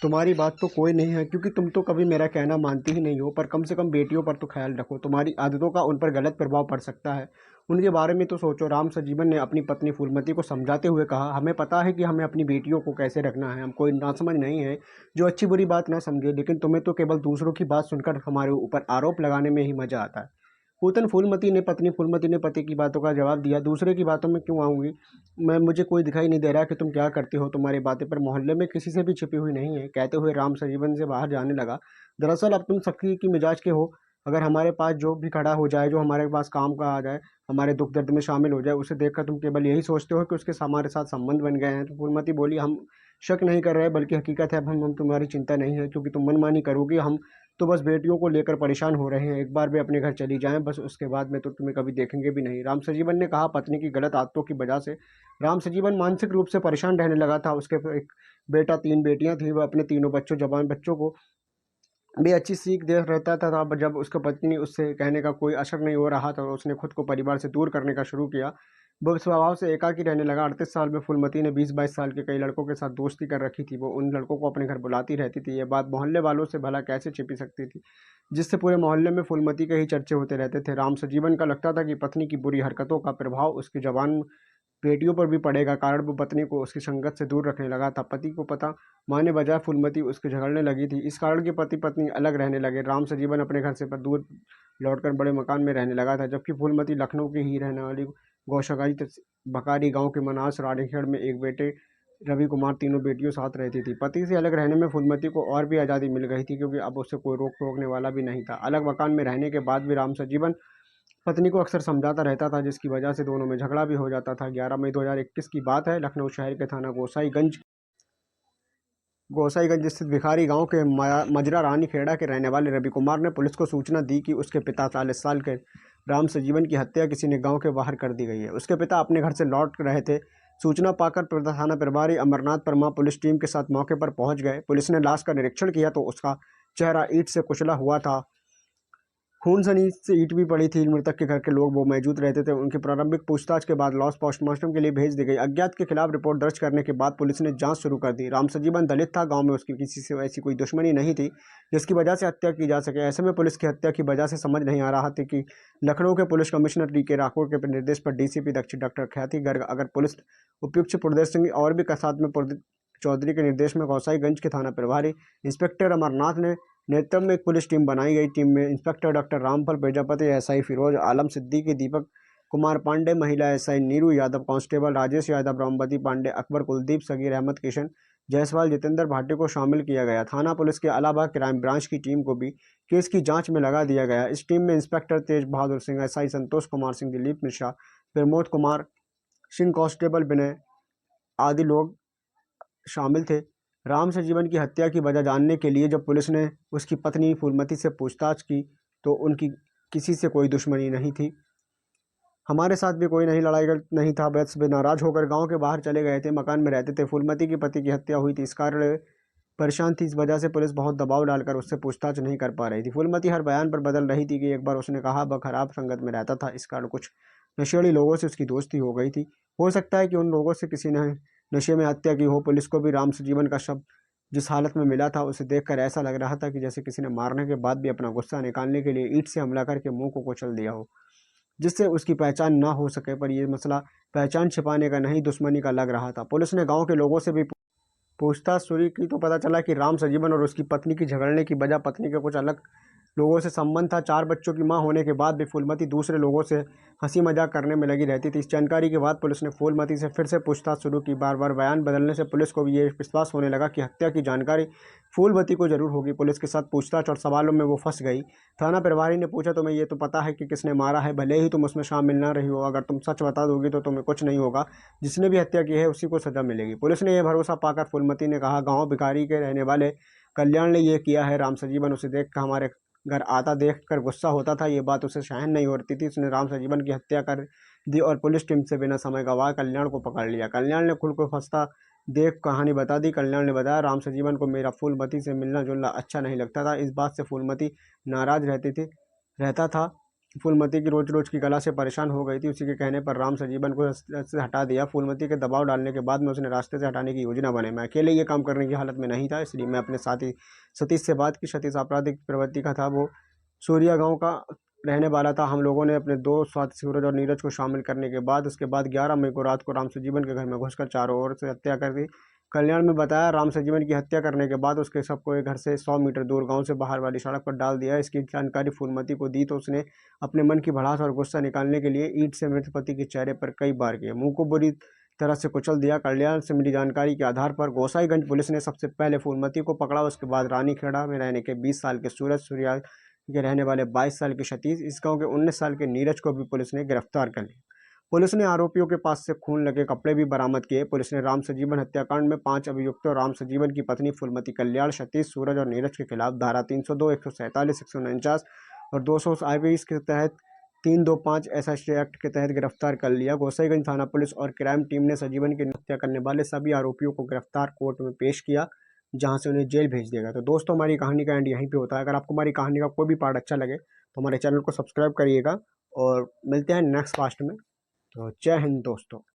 तुम्हारी बात तो कोई नहीं है, क्योंकि तुम तो कभी मेरा कहना मानती ही नहीं हो। पर कम से कम बेटियों पर तो ख्याल रखो, तुम्हारी आदतों का उन पर गलत प्रभाव पड़ सकता है। उनके बारे में तो सोचो। राम सजीवन ने अपनी पत्नी फूलमती को समझाते हुए कहा, हमें पता है कि हमें अपनी बेटियों को कैसे रखना है। हम कोई नासमझ नहीं है जो अच्छी बुरी बात ना समझे, लेकिन तुम्हें तो केवल दूसरों की बात सुनकर हमारे ऊपर आरोप लगाने में ही मजा आता है। पत्नी फूलमती ने पति की बातों का जवाब दिया, दूसरे की बातों में क्यों आऊँगी मैं? मुझे कोई दिखाई नहीं दे रहा कि तुम क्या करती हो। तुम्हारी बातें पर मोहल्ले में किसी से भी छिपी हुई नहीं है। कहते हुए राम सजीवन से बाहर जाने लगा। दरअसल अब तुम सख्ती की मिजाज के हो। अगर हमारे पास जो भी खड़ा हो जाए, जो हमारे पास काम का आ जाए, हमारे दुख दर्द में शामिल हो जाए, उसे देखकर तुम केवल यही सोचते हो कि उसके हमारे साथ संबंध बन गए हैं। तो फूलमती बोली, हम शक नहीं कर रहे, बल्कि हकीकत है। अब हम तुम्हारी चिंता नहीं है, क्योंकि तुम मनमानी करोगी। हम तो बस बेटियों को लेकर परेशान हो रहे हैं। एक बार वे अपने घर चली जाएं, बस उसके बाद में तो तुम्हें कभी देखेंगे भी नहीं। राम सजीवन ने कहा, पत्नी की गलत आदतों की वजह से राम सजीवन मानसिक रूप से परेशान रहने लगा था। उसके एक बेटा, तीन बेटियां थी। वह अपने तीनों बच्चों, जवान बच्चों को भी अच्छी सीख दे रहता था। अब जब उसकी पत्नी उससे कहने का कोई असर नहीं हो रहा था, तो उसने खुद को परिवार से दूर करने का शुरू किया। वो स्वभाव से एकाकी रहने लगा। 38 साल में फूलमती ने 20-22 साल के कई लड़कों के साथ दोस्ती कर रखी थी। वो उन लड़कों को अपने घर बुलाती रहती थी। ये बात मोहल्ले वालों से भला कैसे छिपी सकती थी, जिससे पूरे मोहल्ले में फूलमती के ही चर्चे होते रहते थे। राम सजीवन का लगता था कि पत्नी की बुरी हरकतों का प्रभाव उसकी जवान बेटियों पर भी पड़ेगा, कारण वो पत्नी को उसकी संगत से दूर रखने लगा था। पति को पता माने बजाय फूलमती उसके झगड़ने लगी थी। इस कारण के पति पत्नी अलग रहने लगे। राम सजीवन अपने घर से पर दूर लौटकर बड़े मकान में रहने लगा था, जबकि फूलमती लखनऊ की ही रहने वाली गौशागाई बकारी गांव के मनास रानीखेड़ में एक बेटे रवि कुमार, तीनों बेटियों साथ रहती थी। पति से अलग रहने में फूलमती को और भी आज़ादी मिल गई थी, क्योंकि अब उससे कोई रोक टोकने वाला भी नहीं था। अलग मकान में रहने के बाद भी राम सजीवन पत्नी को अक्सर समझाता रहता था, जिसकी वजह से दोनों में झगड़ा भी हो जाता था। 11 मई 2021 की बात है। लखनऊ शहर के थाना गोसाईगंज स्थित भिखारी गांव के मजरा रानी खेड़ा के रहने वाले रवि कुमार ने पुलिस को सूचना दी कि उसके पिता 40 साल के राम सजीवन की हत्या किसी ने गांव के बाहर कर दी गई है। उसके पिता अपने घर से लौट रहे थे। सूचना पाकर थाना प्रभारी अमरनाथ परमा पुलिस टीम के साथ मौके पर पहुंच गए। पुलिस ने लाश का निरीक्षण किया तो उसका चेहरा ईंट से कुचला हुआ था। खून सनी से ईंट भी पड़ी थी। मृतक के घर के लोग वो मौजूद रहते थे। उनकी प्रारंभिक पूछताछ के बाद लाश पोस्टमार्टम के लिए भेज दी गई। अज्ञात के खिलाफ रिपोर्ट दर्ज करने के बाद पुलिस ने जांच शुरू कर दी। राम सजीवन दलित था। गांव में उसकी किसी से ऐसी कोई दुश्मनी नहीं थी जिसकी वजह से हत्या की जा सके। ऐसे में पुलिस की हत्या की वजह से समझ नहीं आ रहा था कि लखनऊ के पुलिस कमिश्नर DK राठौर के निर्देश पर DCP दक्षिण डॉक्टर ख्याति गर्ग, अगर पुलिस उपायुक्त प्रदेश सिंह और भी साथ में प्रदीप चौधरी के निर्देश में गोसाईगंज के थाना प्रभारी इंस्पेक्टर अमरनाथ ने नेतृत्व में एक पुलिस टीम बनाई गई। टीम में इंस्पेक्टर डॉक्टर रामफल प्रजापति, SI फिरोज आलम सिद्दीकी, दीपक कुमार पांडे, महिला SI नीरू यादव, कांस्टेबल राजेश यादव, रामवती पांडे, अकबर, कुलदीप, सगीर अहमद, किशन जायसवाल, जितेंद्र भाटी को शामिल किया गया। थाना पुलिस के अलावा क्राइम ब्रांच की टीम को भी केस की जांच में लगा दिया गया। इस टीम में इंस्पेक्टर तेज बहादुर सिंह, SI संतोष कुमार सिंह, दिलीप मिश्रा, प्रमोद कुमार सिंह, कांस्टेबल विनय आदि लोग शामिल थे। राम सजीवन की हत्या की वजह जानने के लिए जब पुलिस ने उसकी पत्नी फूलमती से पूछताछ की, तो उनकी किसी से कोई दुश्मनी नहीं थी। हमारे साथ भी कोई लड़ाई नहीं था। बस वे नाराज होकर गांव के बाहर चले गए थे। मकान में रहते थे। फूलमती की पति की हत्या हुई थी, इस कारण परेशान थी। इस वजह से पुलिस बहुत दबाव डालकर उससे पूछताछ नहीं कर पा रही थी। फूलमती हर बयान पर बदल रही थी कि एक बार उसने कहा वह खराब संगत में रहता था, इस कारण कुछ नशेड़ी लोगों से उसकी दोस्ती हो गई थी। हो सकता है कि उन लोगों से किसी ने नशे में हत्या की हो। पुलिस को भी राम सजीवन का शव जिस हालत में मिला था, उसे देखकर ऐसा लग रहा था कि जैसे किसी ने मारने के बाद भी अपना गुस्सा निकालने के लिए ईंट से हमला करके मुंह को कुचल दिया हो, जिससे उसकी पहचान ना हो सके। पर यह मसला पहचान छिपाने का नहीं, दुश्मनी का लग रहा था। पुलिस ने गांव के लोगों से भी पूछताछ शुरू की तो पता चला कि राम सजीवन और उसकी पत्नी की झगड़ने की वजह पत्नी के कुछ अलग लोगों से संबंध था। 4 बच्चों की मां होने के बाद भी फूलमती दूसरे लोगों से हंसी मजाक करने में लगी रहती थी। इस जानकारी के बाद पुलिस ने फूलमती से फिर से पूछताछ शुरू की। बार बार बयान बदलने से पुलिस को भी ये विश्वास होने लगा कि हत्या की जानकारी फूलमती को जरूर होगी। पुलिस के साथ पूछताछ और सवालों में वो फंस गई। थाना प्रभारी ने पूछा, तुम्हें ये तो पता है कि किसने मारा है, भले ही तुम उसमें शामिल ना रही हो। अगर तुम सच बता दोगी तो तुम्हें कुछ नहीं होगा। जिसने भी हत्या की है उसी को सजा मिलेगी। पुलिस ने यह भरोसा पाकर फूलमती ने कहा, गाँव भिखारी के रहने वाले कल्याण ने यह किया है। राम सजीवन उसे देखकर हमारे घर आता देखकर गुस्सा होता था। ये बात उसे सहन नहीं होती थी। उसने राम सजीवन की हत्या कर दी और पुलिस टीम से बिना समय गवाए कल्याण को पकड़ लिया। कल्याण ने खुद को फंसता देख कहानी बता दी। कल्याण ने बताया, राम सजीवन को मेरा फूलमती से मिलना जुलना अच्छा नहीं लगता था। इस बात से फूलमती नाराज रहता था। फूलमती की रोज रोज की कला से परेशान हो गई थी। उसी के कहने पर राम सजीवन को रास्ते से हटा दिया। फूलमती के दबाव डालने के बाद में उसने रास्ते से हटाने की योजना बनाई। मैं अकेले ये काम करने की हालत में नहीं था, इसलिए मैं अपने साथी सतीश से बात की। सतीश आपराधिक प्रवृत्ति का था, वो सूर्या गांव का रहने वाला था। हम लोगों ने अपने दो साथी सूरज और नीरज को शामिल करने के बाद उसके बाद 11 मई को रात को राम सजीवन के घर में घुसकर चारों ओर से हत्या कर दी। कल्याण में बताया, राम सजीवन की हत्या करने के बाद उसके सबको एक घर से 100 मीटर दूर गांव से बाहर वाली सड़क पर डाल दिया। इसकी जानकारी फूलमती को दी तो उसने अपने मन की भड़ास और गुस्सा निकालने के लिए ईंट से मृत पति के चेहरे पर कई बार किए। मुंह को बुरी तरह से कुचल दिया। कल्याण से मिली जानकारी के आधार पर गोसाईगंज पुलिस ने सबसे पहले फूलमती को पकड़ा। उसके बाद रानीखेड़ा में रहने के 20 साल के सूरज, सूर्या के रहने वाले 22 साल के सतीश, इस गांव के 19 साल के नीरज को भी पुलिस ने गिरफ्तार कर लिया। पुलिस ने आरोपियों के पास से खून लगे कपड़े भी बरामद किए। पुलिस ने राम सजीवन हत्याकांड में 5 अभियुक्तों राम सजीवन की पत्नी फूलमती, कल्याण, सतीश, सूरज और नीरज के खिलाफ धारा 302, 147, 149 और 220 के तहत 325 एसएसटी एक्ट के तहत गिरफ्तार कर लिया। गोसाईगंज थाना पुलिस और क्राइम टीम ने सजीवन की हत्या करने वाले सभी आरोपियों को गिरफ्तार कोर्ट में पेश किया, जहां से उन्हें जेल भेज दिया गया। तो दोस्तों, हमारी कहानी का एंड यहीं पे होता है। अगर आपको हमारी कहानी का कोई भी पार्ट अच्छा लगे तो हमारे चैनल को सब्सक्राइब करिएगा और मिलते हैं नेक्स्ट पार्ट में। तो जय हिंद दोस्तों।